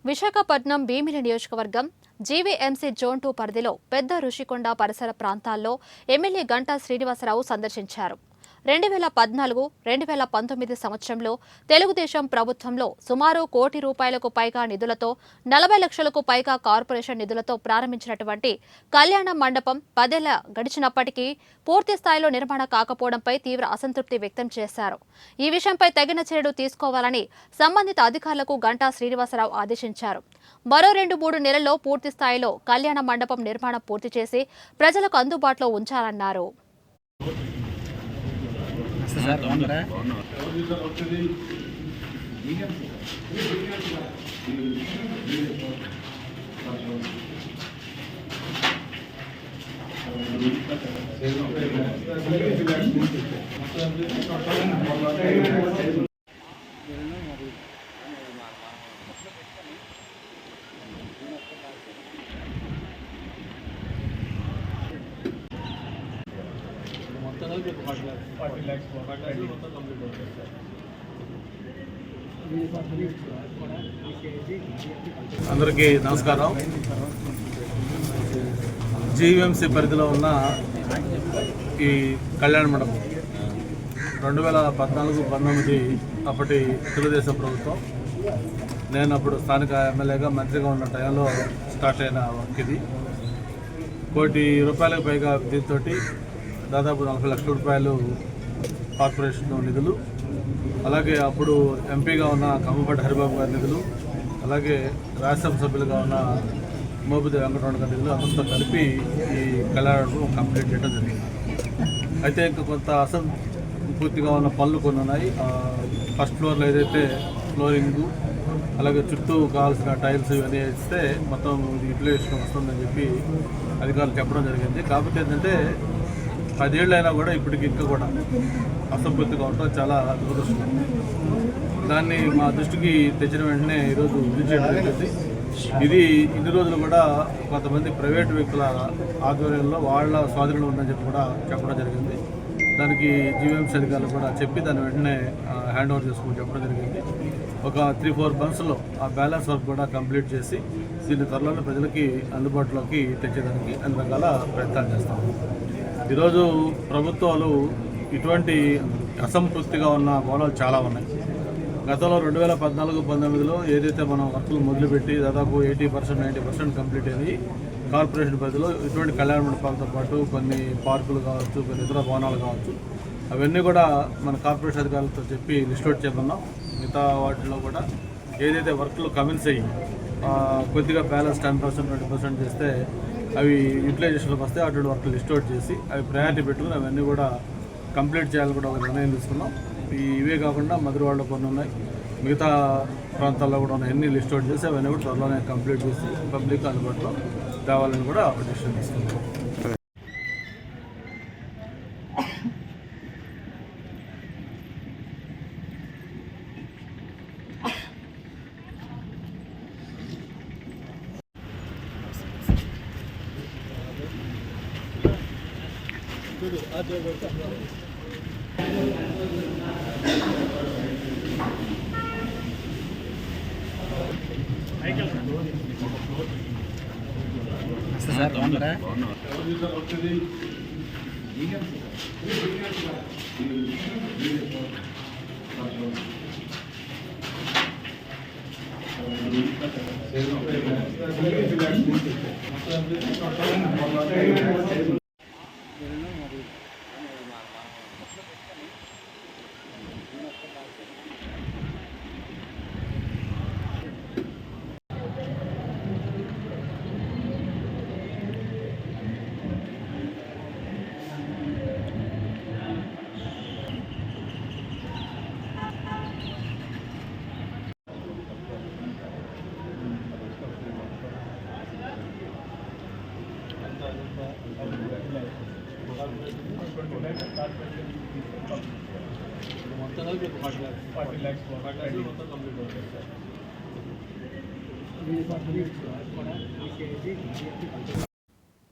విశాఖపట్నం భీమిలి నియోజకవర్గం GVMC zone 2 పరిధిలో పెద్ద ఋషికొండ పరిసర ప్రాంతాల్లో ఎమ్మెల్యే గంటా శ్రీనివాసరావు సందర్శించారు. 2014-2019 సంవత్సరంలో తెలుగుదేశం ప్రభుత్వంలో సుమారు ₹1 కోటి పైగా నిధులతో 40 లక్షలకు పైగా కార్పొరేషన్ నిధులతో ప్రారంభించినటువంటి కళ్యాణ మండపం 10 ఏళ్ల గడిచినప్పటికీ పూర్తి స్థాయిలో నిర్మాణం కాకపోవడంపై తీవ్ర అసంతృప్తి వ్యక్తం చేశారు. ఈ విషయంపై తగిన చర్యలు తీసుకోవాలని సంబంధిత అధికారులకు గంటా శ్రీనివాసరావు ఆదేశించారు. మరో 2-3 నెలల్లో పూర్తి స్థాయిలో కళ్యాణ మండపం నిర్మాణం పూర్తి చేసి ప్రజలకు అందుబాటులో ఉంచాలన్నారు. అందరికీ నమస్కారం. జీవీఎంసీ పరిధిలో ఉన్న ఈ కళ్యాణ మండపం 2014-19 అప్పటి తెలుగుదేశం ప్రభుత్వం, నేను అప్పుడు స్థానిక ఎమ్మెల్యేగా మంత్రిగా ఉన్న టైంలో స్టార్ట్ అయిన వర్క్ ఇది. ₹1 కోటి పైగా దీంతో దాదాపు ₹40 లక్షల కార్పొరేషన్ నిధులు, అలాగే అప్పుడు ఎంపీగా ఉన్న కమ్మపాటి హరిబాబు గారి నిధులు, అలాగే రాజ్యసభ సభ్యులుగా ఉన్న మోపిదేవి వెంకటరమణ గారి నిధులు అందరితో కలిపి ఈ కళ్యాణం కంప్లీట్ చేయడం జరిగింది. అయితే ఇంకా కొంత అసంపూర్తిగా ఉన్న పనులు కొన్ని ఉన్నాయి. ఫస్ట్ ఫ్లోర్లో ఏదైతే ఫ్లోరింగు, అలాగే చుట్టూ కావాల్సిన టైల్స్ ఇవన్నీ వేస్తే మొత్తం యూటిలైజేషన్ వస్తుందని చెప్పి అధికారులు చెప్పడం జరిగింది. కాకపోతే ఏంటంటే 10 ఏళ్ళు అయినా కూడా ఇప్పటికి ఇంకా కూడా అసంపూర్తిగా ఉండటం చాలా దురదృష్టం. దాన్ని మా దృష్టికి తెచ్చిన వెంటనే ఈరోజు విజిట్ చేయడం జరిగింది. ఇది ఇన్ని రోజులు కూడా కొంతమంది ప్రైవేటు వ్యక్తుల ఆధ్వర్యంలో వాళ్ళ స్వాధీనంలో ఉందని చెప్పి కూడా చెప్పడం జరిగింది. దానికి జీవీఎంసీ అధికారులు కూడా చెప్పి దాన్ని వెంటనే హ్యాండ్ ఓవర్ చేసుకుని చెప్పడం జరిగింది. ఒక 3-4 మంత్స్లో ఆ బ్యాలెన్స్ వర్క్ కూడా కంప్లీట్ చేసి దీన్ని త్వరలోనే ప్రజలకి అందుబాటులోకి తెచ్చేదానికి అన్ని రకాల ప్రయత్నాలు చేస్తాము. ఈరోజు ప్రభుత్వాలు ఇటువంటి అసంతృప్తిగా ఉన్న మూలాలు చాలా ఉన్నాయి. గతంలో 2014-19లో ఏదైతే మనం వర్కులు మొదలుపెట్టి దాదాపు 80%-90% కంప్లీట్ అయ్యి కార్పొరేషన్ పరిధిలో ఇటువంటి కళ్యాణ మండపాలతో పాటు కొన్ని పార్కులు కావచ్చు, కొన్ని ఇతర భవనాలు కావచ్చు, అవన్నీ కూడా మన కార్పొరేషన్ అధికారులతో చెప్పి లిస్ట్ అవుట్ చేయమన్నాం. మిగతా వాటిలో కూడా ఏదైతే వర్కులు కమెన్స్ అయ్యి కొద్దిగా బ్యాలెన్స్ 10%-20% చేస్తే అవి యూటిలైజేషన్లోకి వస్తే అటువంటి వర్క్లు లిస్ట్ అవుట్ చేసి అవి ప్రయారిటీ పెట్టుకుని అవన్నీ కూడా కంప్లీట్ చేయాలని కూడా ఒక నిర్ణయం తీసుకున్నాం. ఇవే కాకుండా మధురవాడలో కొన్ని ఉన్నాయి, మిగతా ప్రాంతాల్లో కూడా ఉన్నాయి. అన్ని లిస్ట్ అవుట్ చేసి అవన్నీ కూడా త్వరలోనే కంప్లీట్ చేసి పబ్లిక్ అందుబాటులో తేవాలని కూడా ఒక డిసిషన్ తీసుకున్నాం. సార్ బాగున్నారా? మొత్తం కలిపి 40 lakhs మొత్తం కంప్లీట్ అవుతుంది సార్.